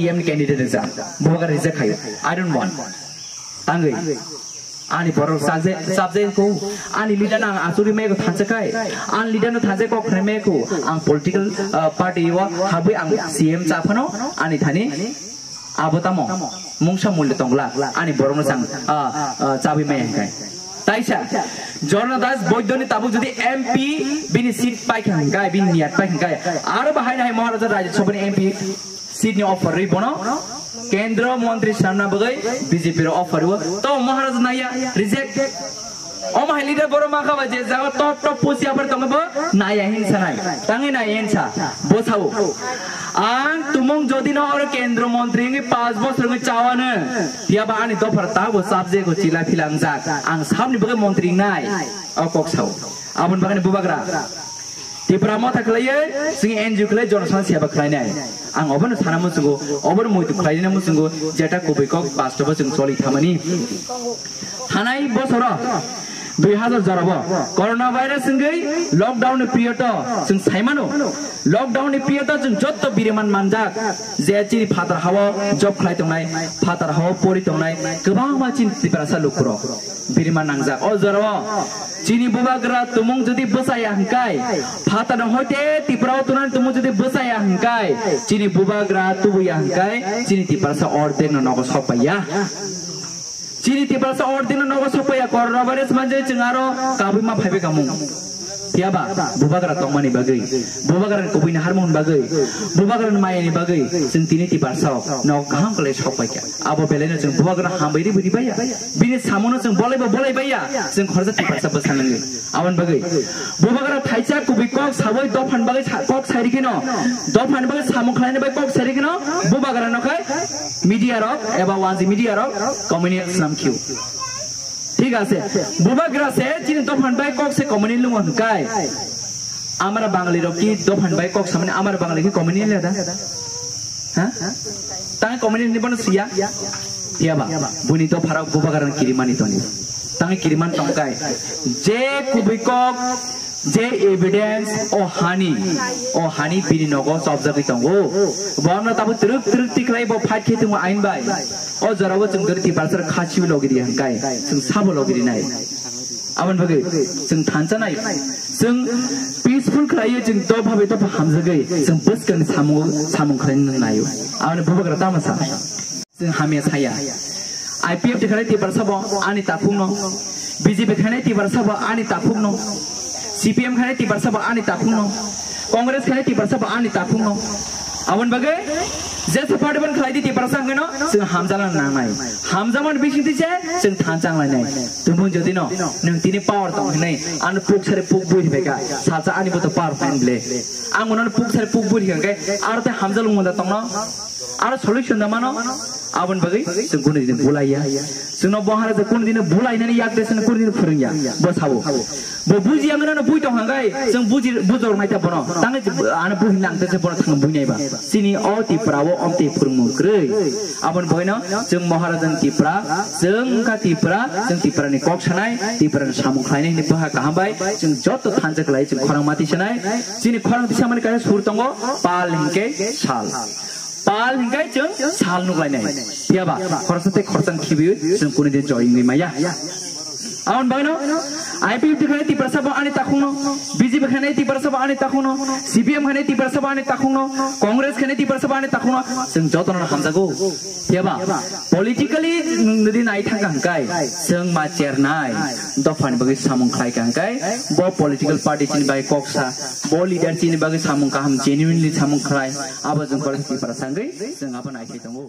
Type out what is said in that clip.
CM candidate जा बुबागा reject खायो I don't want तांगै आनी बरो subject को आनी leader ना आसुरी में को थांचकाय आन leader ना थांचे को खरे में को आं political party वा हाबे आं CM चाफनो आनी थानी आबोतामो मुंगसा मूल्य तंगला आनी बरो ना सांग चाबी में है ताइसा जर्नदास बौद्धनि ताबु जदि MP बिनि सीट पाइखांगाय बिनि नियात पाइखांगाय आरो बाहायनो हाय महाराजा राज्य सभानि MP सीट नि अफर रि बनो केंद्र मंत्री सामना बगै बीजेपी रो अफर हो तो महाराज नाया रिजेक्ट ओ माय लीडर बरो माखा बाजे जाव टप पोसिया पर तंगबो नाया हिंसा नाय तांगै नाय हिंसा बोसाव आं तुमंग जदि न और केंद्र मंत्री नि 5 बছर नि चावानो याबा आनि दफर ताबो सब्जेक्ट को चिला फिलांजा आं सामनि बगै मंत्री नाय अ कक्साव आबन बगैनि बुबाग्रा तिब्रा मथा खलायो जोंनि एनजिओ खलाय जनसन सेवा खलायनाय आं अबन साना मुसुगो अबन मोयतु खलायना मुसुगो जेटा कोबैक बास्तव जों चलि थामानि थानाय बसर 2012 कोरोना भाइरस संगै लकडाउन पिरियड जों साइमानो लकडाउन पिरियड जों जत्त बिरिमान मानजाक जे चिनि फातार हावा जब खलाय तंनाय फातार हावा परि तंनाय गोबां मानसि तिब्रासा लुकुरो बिरिमान नांजा अ जरव चिनि बुबाग्रा तुमुं जदि बसाया हंकाय फातार होते तिब्राव तुनान तुमुं जदि बसाया हंकाय चिनि बुबाग्रा तुबुया हंकाय चिनि तिब्रासा अर्धेक नगो सपाया चिनि तिब्रासा अर्धेक नगो सपाया कोरोना भाइरस मानजे जोंआरो काबिमा फाइबे गामु तियाबा बुबाग्रा तंमानि बागै बुबाग्रा कबिना हारमोन बागै बुबाग्रा मायनि बागै जों तिनि तिब्रासा न गाहाम कले सपाया आबो बेलेनो जों बुबाग्रा हामबैरि बुदि बाया बिनि सामोनो जों बलाय बाया जों खरजा तिब्रासा बसानङो आवन बागै बुबाग्रा थाइचा कबि कक साबै दफान बागै कक सारिकिनो दफान बागै सामो खलायने बागै कक सारिकिनो बुबाग्रा नखाय मीडिया रक एबा वानजि मीडिया रक कम्युनिटी नाम खिउ ठीक আছে बुबाग्रा से चिनि दफान बाय कक से कम्युनिटी लुंग हनकाय आमारा बांगाली रकी दफान बाय कक सामने आमारा बांगाली की कम्युनिटी लेदा हां तांग कम्युनिटी निबन सिया तियाबा बुनि तो फारा बुबाग्रा किरिमानि तनि तांग किरिमान तंकाय जे कुबिकक जे एविडेंस ओ हानि बिनि नगो सब्जेक्ट तंगो बन ताबो तुरुक तिखलाय बो फाइट खेतुम आइन बाय ओ जराबो जों गरति बासर खासिबो लगिरि हंकाय जों साबो लगिरि नाय आवन बगै जों थानजानाय जों पीसफुल खलायो जों तो भाबे तो हामजगै जों बसकन सामु खलायनो नायो आवन बुबाग्रा तामासा जों हामिया साया IPF दिखलाय तिबारसाबो आनि ताफुनो BJP खानाय तिबारसाबो आनि ताफुनो CPM खानाय तिबारसाबो आनि ताफुनो कांग्रेस खानाय तिबारसाबो आनि ताफुनो आवन बगै जे सपार्टमेन्ट खलायदि तिबारसांगनो जों हामजालान नांनाय हामजामान बिसिंतिसे जों थांजांलायनाय तुमु जदि न नों तिनि पावर तंहनै आन पुक सरे पुक बुइबेगा साजा आनि बत पावर फाइनले आं उनन पुक सरे पुक बुइखांगे आरो ते हामजालुं मोदा तंनो आरो सल्युशन दमानो आवन बगै जों कुन दिन बुलाया जोंनो बहारा जे कुन दिन बुलायनानै यागदेसन कुन दिन फोरोंया बसावो बो बुजियांगनो न बुइ दंहांगाय जों बुजर माइता बनो तांगे आन बुहिलांते जे बनो थां बुइनायबा सिनि अ तिप्रावो अमते फोरोंमुग्रै आवन बयनो जों महाराजन तिप्रा जों का तिप्रा जों तिप्रानि कक सानाय तिप्रानि सामु खायनाय नि बहा गाहामबाय जों जत थानजक लाय जों खरंमाति सानाय सिनि खरंति सामनि काय सुर दंगो पाल हिंके साल हिंगाय जों साल नुलायनाय याबा खरसते खरसन खिबियो जों कुनि दिन जयिंनि माया आवन बायनो IPF दिखनाय तिब्रासाबो आनि ताखुनो BJP खानाय तिब्रासाबो आनि ताखुनो CPM खानाय तिब्रासाबो आनि ताखुनो कांग्रेस खानाय तिब्रासाबो आनि ताखुनो जों जतन हामजागौ याबा पॉलिटिकली नदि नाय थांगांगाय जों मा चेरनाय दफान बगै सामं खाय गांगाय बो पॉलिटिकल पार्टी चिनि बाय कक्सा बो लीडर चिनि बगै सामं काहाम जेन्युइनली सामं खाय आबो जों खरस तिब्रासांगै जों आबो नायथै दंगौ